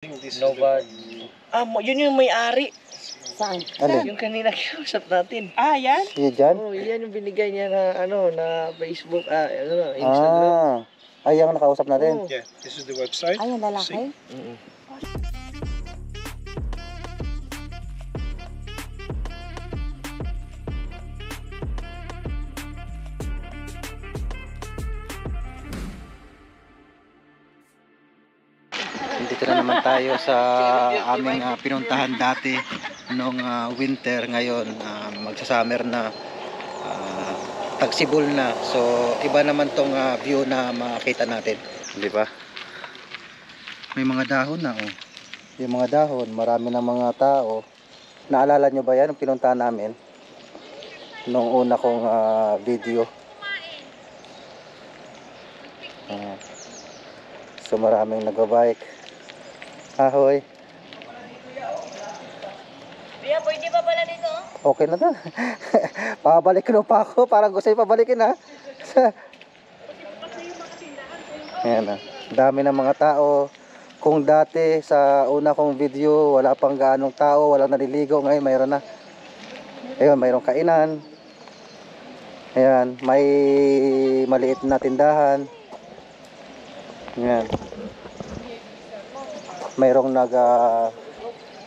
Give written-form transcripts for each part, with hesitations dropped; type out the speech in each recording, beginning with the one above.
Nobody. Yun yung may-ari. Saan? Ano? Yung kanina kinausap natin. Yan? Sige dyan? Oo, yan yung binigay niya na na Facebook, Instagram. Ay, yung nakausap natin. Oo. Yeah, this is the website. Ay, yung lalaki? Mm-mm. Dito na naman tayo sa aming pinuntahan dati noong winter. Ngayon magsa-summer na, tagsibol na. So iba naman tong view na makita natin, di ba? May mga dahon na, oh. Yung mga dahon, marami ng mga tao. Naalala nyo ba yan, yung pinuntahan namin noong una kong video? So maraming nag-bike. Ahoy. Kuya, pwede ba pala dito? Okay na na. Pabalik na pa ako. Parang gusto yung pabalikin, ha. Ayan na. Dami ng mga tao. Kung dati sa una kong video wala pang gaanong tao, walang naliligo, ngayon mayroon na. Ayun, mayroong kainan. Ayan, may maliit na tindahan. Ayan. Mayroong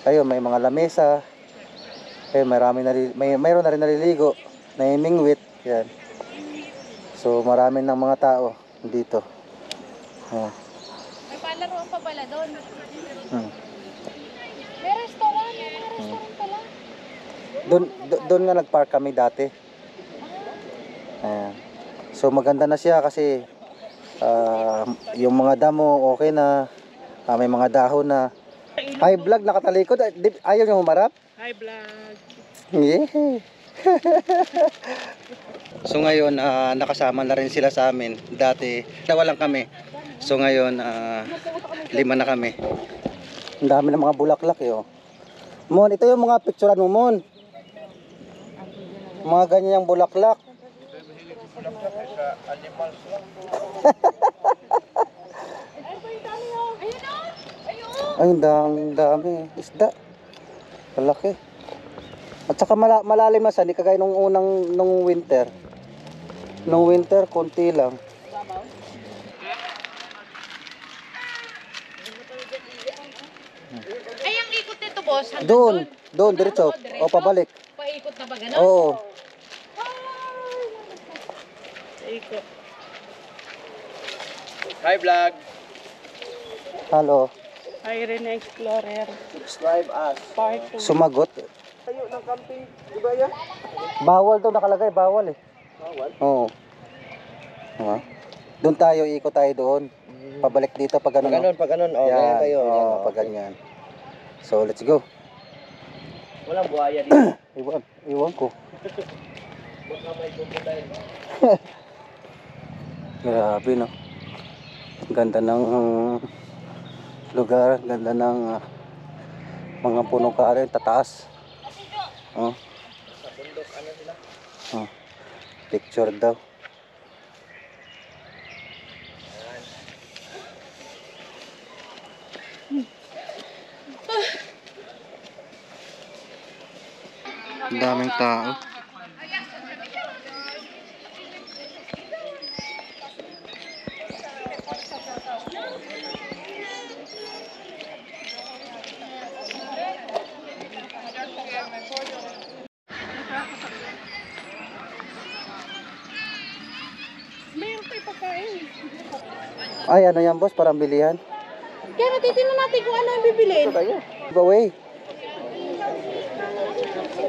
ayun, may mga lamesa. Ayun, mayroon na rin naliligo, namimingwit. Yan. So marami ng mga tao dito. May palaruan pa pala doon. May restaurant, pala. Doon nga nagpark kami dati. Ayan. So maganda na siya kasi yung mga damo okay na. May mga dahon na. Hi vlog, nakatalikod. Ayaw nyo humarap? Hi, vlog. Yeah. So ngayon nakasama na rin sila sa amin. Dati dalawa lang kami. So ngayon 5 na kami. Ang dami ng mga bulaklak oh. Mon, ito yung mga picturean mo, Mon. Mga ganyang bulaklak. Ay, ang dami. Isda. Malaki. At saka malalim na siya. Hindi kagaya nung winter. Nung winter, konti lang. Ay, ang ikot nito, boss. Doon, diretso. O, pabalik. Paikot na ba gano'n? Oo. Ikot. Hi, vlog. Halo. Hi, Rene Explorer. Subscribe us. Part 2. Sumagot. Tayo ng camping, di ba yan? Bawal daw nakalagay. Bawal eh. Bawal? Oo. Doon tayo, ikot tayo doon. Pabalik dito pag ano. Pag ganun. Oh, ganyan tayo. Oo, pag ganyan. So, let's go. Walang buhaya dito. Iwan ko. Baka may pupuntahin. Grabe, no? Ganda ng lugar, ganda ng mga puno kahoy, tataas. Oh. Oh. Picture daw. Ang daming tao. Mayroon kayo pagkain. Ay, ano yan, boss? Parang bilihan. Kaya natitignan natin kung ano ang bibilin. Giveaway.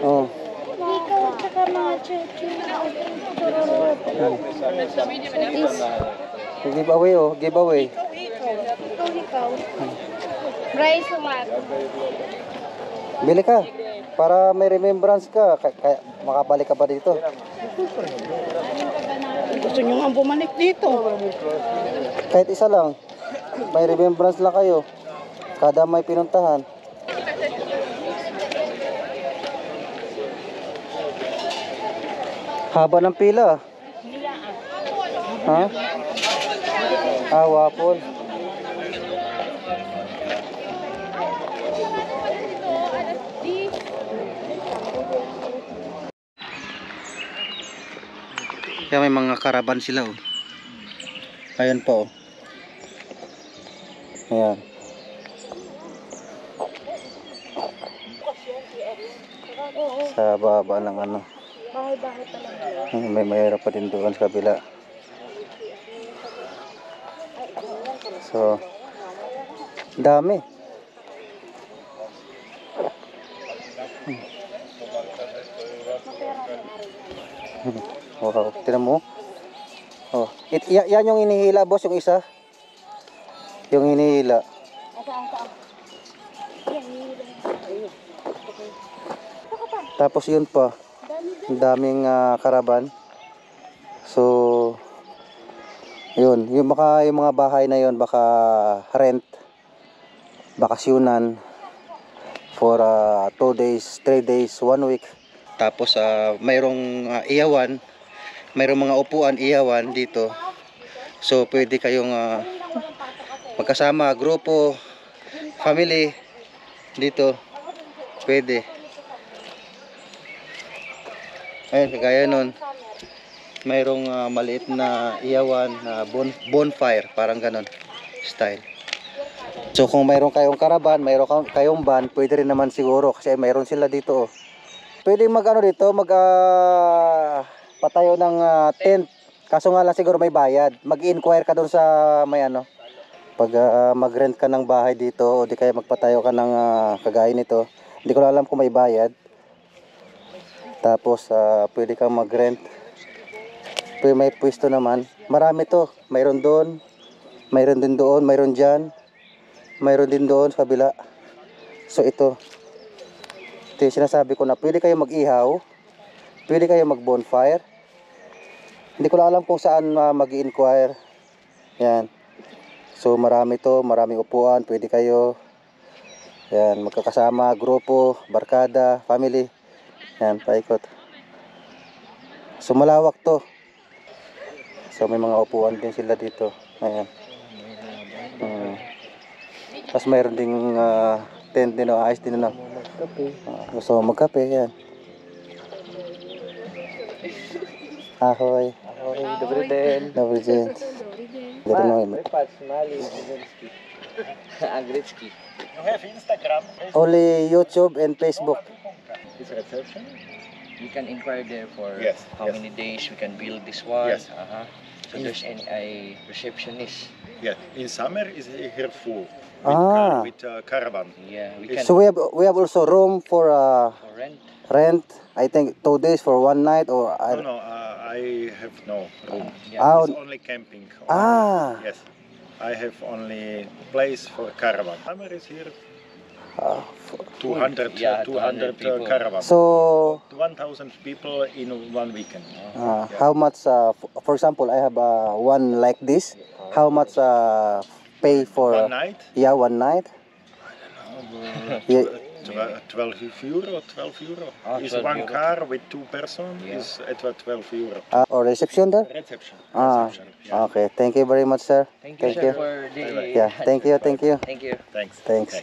Oh. Ikaw at saka mga chuchu. Giveaway, oh. Giveaway. Ikaw. Rice salat. Bili ka. Para may remembrance ka. Kaya makabalik ka pa dito. Gusto nyo nga bumalik dito. Kahit isa lang. May remembrance lang kayo. Kada may pinuntahan. Haba ng pila. Ha? Waffle. Kaya may mga karaban sila oh. Ayan po oh. Ayan. Sa baba ng ano. Bahay-bahay talaga. May mayroon pa din doon sa kabila. So, dami. Wow, tinan mo. Oh, yan yung hinihila, boss, yung isa. Yung hinihila. Tapos yun pa. Ang daming karaban. So, yun, yung mga bahay na yun baka rent, bakasyunan for 2 days, 3 days, 1 week. Tapos mayroong iyawan, mayroong mga upuan iyawan dito. So pwede kayong magkasama, grupo, family dito. Pwede. Ayun, kagaya nun. Mayroong maliit na iyawan na bonfire, parang ganon style. So kung mayroon kayong karaban, mayroon kayong van, pwede rin naman siguro kasi mayroon sila dito oh. Pwede mag-ano dito, patayo ng tent. Kaso nga lang siguro may bayad. Mag-inquire ka doon sa may ano. Pag mag-rent ka ng bahay dito o di kaya magpatayo ka ng kagaya nito. Hindi ko alam kung may bayad. Tapos pwede kang mag-rent. Pwede may pwesto naman. Marami to. Mayroon doon. Mayroon din doon. Mayroon dyan. Mayroon din doon sa kabila. So ito. Ito yung sinasabi ko na pwede kayo mag-ihaw. Pwede kayo mag-bonfire. Hindi ko lang alam kung saan mag-inquire. Yan. So marami to. Maraming upuan. Pwede kayo. Yan. Magkakasama. Grupo. Barkada. Family. Yan. Paikot. So malawak to. So may mga upuan din sila dito. Ayan. Tapos mayroon ding tent din o ayos din na. Gusto mo magkape, yan. Ahoy. Ahoy, dobre din. Dobre din. Dito na yun. Agritsky. You have Instagram? Only YouTube and Facebook. This reception? We can inquire there for Yes, how yes. many days we can build this one. Yes. So there's a receptionist. Yeah. In summer is here full. Ah. With caravan. Yeah, we can So we have also room for for rent. rent. I think 2 days for 1 night or No, I have no room. Ah, It's only camping. Ah. Yes. I have only place for caravan. Summer is here 200, Yeah, 200 200 people. caravan. so 1,000 people in 1 weekend. how much for example I have one like this, how much pay for 1 night? yeah 1 night? Yeah. 12 euro, 12 euro. Is 12 one euro. car with 2 persons Yeah. is at 12 euro. Or reception there? Reception. Ah, Reception. Yeah. okay. Thank you very much, sir. Thank you, sir, for the Yeah, thank you, thank you. Thank you. Thanks. Thanks.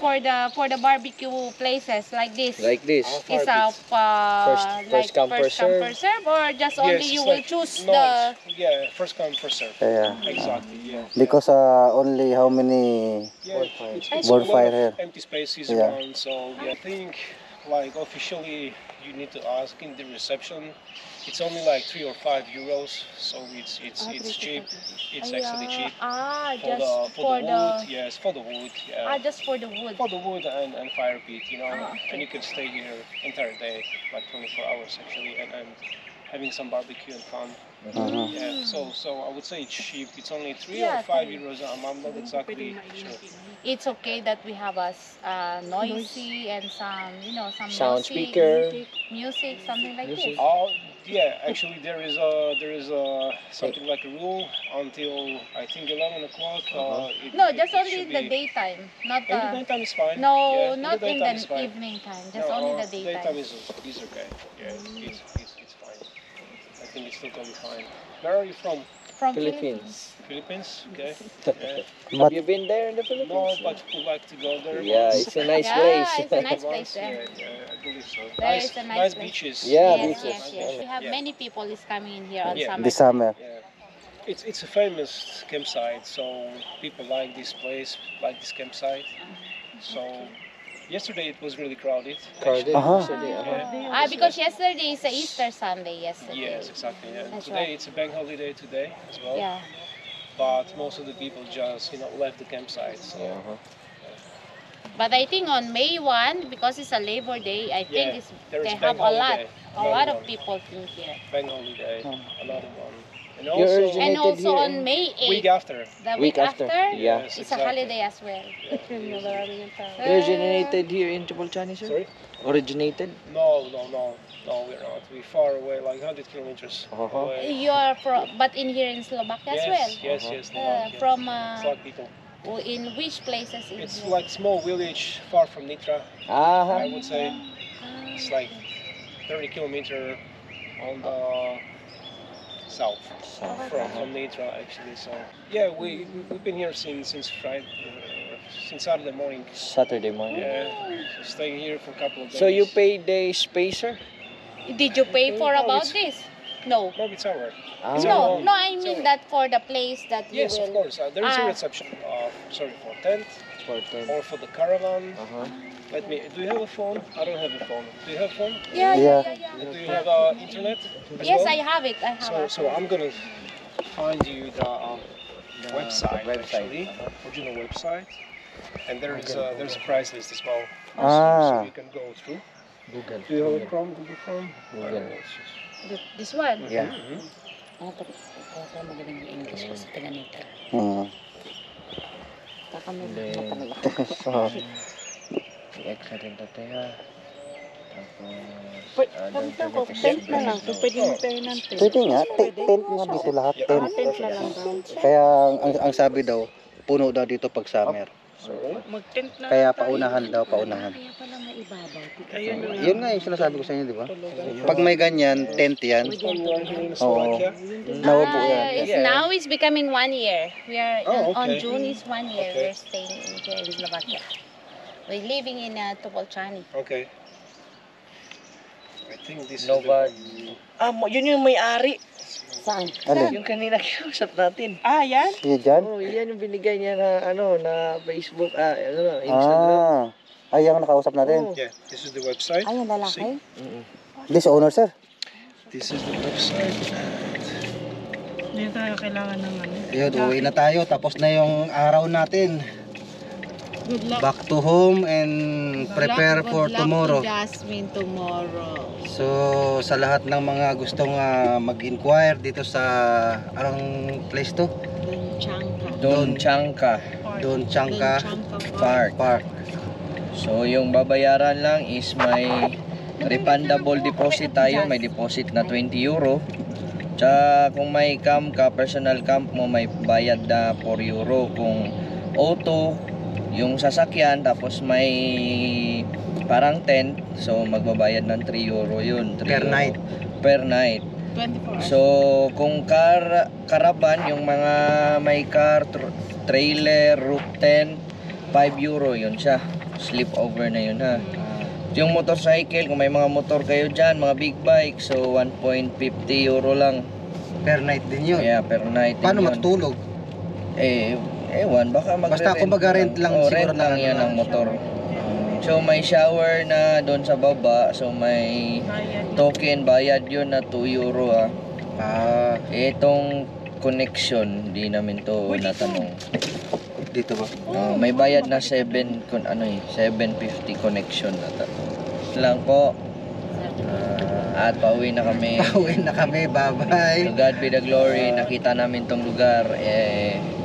For the barbecue places like this. Like this. Is First come, first serve. per serve, or just only you will choose the Yeah, first come, first serve. Yeah. Exactly, yeah. Because only how many Yeah, it's a bonfire lot here? of empty spaces Yeah. around, so yeah. I think like officially you need to ask in the reception. It's only like 3 or 5 euros, so it's cheap. It's actually cheap. just For for the wood, the yes, for the wood, yeah. just for the wood. For the wood and fire pit, you know, Okay. and you can stay here entire day, like 24 hours actually, and having some barbecue and fun. Mhm. Yeah, so I would say it's cheap. It's only 3 Yeah, or 5 3. euros. I'm not exactly sure. It's okay that we have a noisy and some some Sound music, speaker. music, something like Music. this. Oh, yeah. Actually, there is something like a rule until I think 11 o'clock. No, just only should in the be- daytime, not In the daytime is fine. no, Yeah, not in daytime the is fine. evening time. Just No, only the daytime daytime. is okay. Yeah, it's fine. think it's totally fine. Where are you from? From Philippines. Philippines? Okay. Have you been there in the No, Philippines? but would like to go there. Yeah, once. it's a nice Yeah, place. it's a nice place Once, there. yeah, I believe so. There Nice, is a nice nice place. beaches. Yeah, Yes, beaches. yes, yes. We have Yeah. many people is coming in here on Yeah. summer. This summer. Yeah. It's a famous campsite, so people like this place, like this campsite. So yesterday it was really crowded. Crowded. Uh-huh. Yesterday, Because yesterday is a Easter Sunday yesterday. Yes, exactly. And That's today right. it's a bank holiday today as well. Yeah. But most of the people just left the campsite. So But I think on May 1, because it's a Labor Day, I think Yeah, it's, there is they bank have a lot, holiday. a Another lot of one. people in here. bank holiday, another one. And You're also originated And also here on May 8, week after. the Week week after. after, Yeah. Yes, it's a exactly. holiday as well. You originated here in Tubolchani, sir? Sorry? Originated? No, we're not. We're far away, like 100 kilometers away. You are from, but in here in Slovakia as well. Yes, Slovakia. From Slovak people. in which places in It's here? like small village far from Nitra. Ah, I would say it's like 30 kilometer on the south from Nitra actually. So yeah, we've been here since Friday, since Saturday morning. Saturday morning. Yeah, so staying here for a couple of days. So you paid the spacer? Did you pay for No, about it's- this? No. No, it's our. Ah. No, own. no, I mean that for the place that you Yes, of will. course. There is a Ah. reception. Sorry, for tent For 10. or for the caravan. Uh-huh. Let me. Do you have a phone? I don't have a phone. Do you have a phone? Yeah, Yeah. Do you have internet? as Yes, well? I have it. I have it. So I'm gonna find you the website, website. actually, original website, and there's a price list as well. Ah. So you can go through. Google. Do you have a Chrome, Google Chrome? Google. This one. Yeah. Magaling yung English ko sa taga-nito. Hmm. Oh. I-X natin ito ha. Tapos, Tent na lang. So, pwede mo tayo ng tent. Pwede nga, tent nga dito lahat, tent. Tent na lang daw. Kaya ang sabi daw, puno daw dito pag summer. Mag-tent na Kaya paunahan daw, paunahan. Kaya pala maibabaw. Ayun na. Yun nga yung sinasabi ko sa inyo, di ba? Pag may ganyan, tent yan. You are here in Oo. Slovakia? Naubo yan. It's, now it's becoming 1 year. We are Oh, on okay. June is 1 year. Okay. We're staying in here in Slovakia. We're living in Tubolchani. Okay. I think this No is bad. the Yun yung may-ari. Saan? Alin? Yung kanina kinausap natin. Yan? Yan dyan? Oh, yan yung binigay niya na na Facebook, Instagram. Ah. Ay, yung nakausap natin. Oh. Yeah, this is the website. Ay, yung lalaki? Mm-mm. This owner, sir. This is the website. Hindi tayo kailangan ng ano. Yun, uwi na tayo. Tapos na yung araw natin. Good luck. Back to home and prepare for tomorrow. Jasmine tomorrow. So, sa lahat ng mga gustong mag-inquire dito sa anong place to? Don Changka Don Changka Park. Park. So yung babayaran lang is may refundable deposit tayo, may deposit na 20 euro. Tsaka kung may camp ka, personal camp mo, may bayad na 4 euro. Kung auto, yung sasakyan, tapos may parang tent, so magbabayad ng 3 euro yun. 3 Per euro night. Per night. 24 So, kung caravan, yung mga may car, trailer, roof tent, 5 euro yun siya. Sleep over na yun ha. Yung motorcycle, kung may mga motor kayo dyan, mga big bike, so 1.50 euro lang. Per night din yun. Yeah, per night. din Paano yun. matutulog? Ewan, baka Basta kung mag-rent lang Oh, siguro rent lang na yan ano. ang motor. So, may shower na doon sa baba. So, may token, bayad yun na 2 euro ah. Ah, Itong connection, di namin to natanong. dito ba? May bayad na 750 connection ata. Lang po. At pauwi na kami. Pauwi na kami, bye-bye. To God be the glory. Nakita namin tong lugar.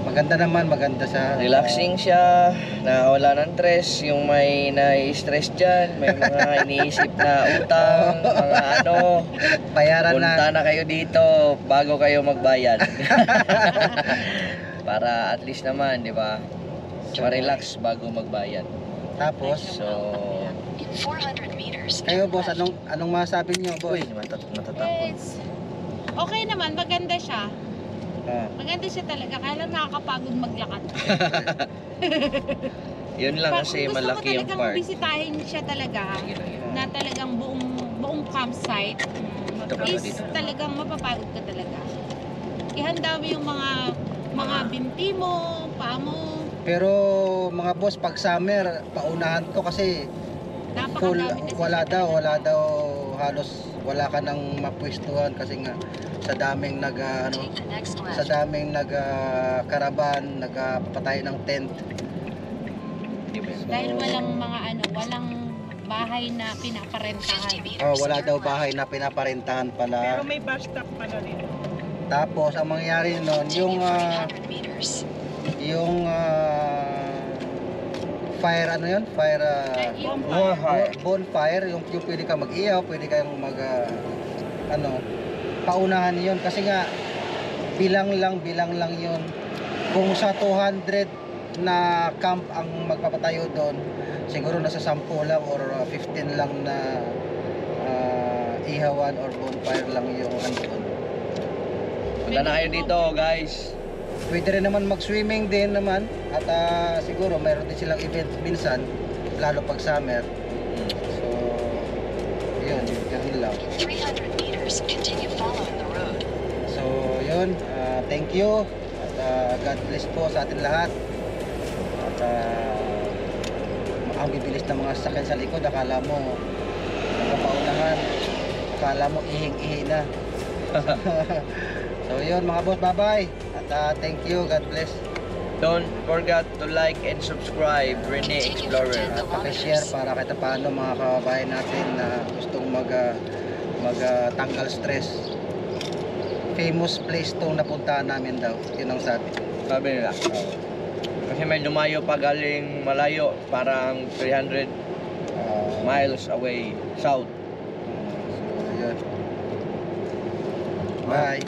Maganda naman, maganda siya. Relaxing siya. Wala ng stress. Yung may nai-stress dyan. May mga iniisip na utang. Mga ano. Bayaran Punta na. na kayo dito bago kayo magbayad. Para at least naman, di ba? Ma-relax bago magbayad. Tapos, So, kayo boss, anong masabi niyo, boss? natatakot. It's Okay naman, maganda siya. Ah. Maganda siya talaga, kaya lang nakakapagod maglakad. Yun lang kasi malaki yung Kung gusto mo part. talagang bisitahin siya talaga, Sige lang yun. na talagang buong campsite, Ito ba is dito? talagang mapapagod ka talaga. Ihanda mo yung mga binti mo, paa mo, Pero mga boss, pag summer, paunahan to kasi full, napakadami kasi wala siya talaga. daw halos wala ka nang mapwestuhan kasi nga sa daming sa daming karaban, nagpatay ng tent. Dahil walang bahay na pinaparentahan. Wala daw bahay na pinaparentahan Pero pala. may bus stop pa na rin. Tapos ang mangyayari noon, yung fire fire bonfire, yung pwede ka mag-iyaw, pwede kang paunahan yun kasi nga bilang lang yun. Kung sa 200 na camp ang magpapatayo doon, siguro nasa 10 lang or 15 lang na ihawan or bonfire lang yung andun. Punta na kayo dito, guys. Pwede rin naman mag-swimming din naman at siguro mayroon din silang event minsan lalo pag summer. So yun lang. So yun, thank you at God bless po sa atin lahat. At ang bibilis ng mga sasakyan sa likod, akala mo nagpapaunahan, akala mo ihing-ihi na. So yun mga boss, bye-bye. At thank you, God bless. Don't forget to like and subscribe, Rene Explorer. At pakishare para kahit paano mga kababayan natin na gustong tanggal stress. Famous place tong napuntahan namin daw, yun ang sabi. Sabi nila. Kasi may lumayo pa galing malayo, parang 300 miles away south. So yun. Bye.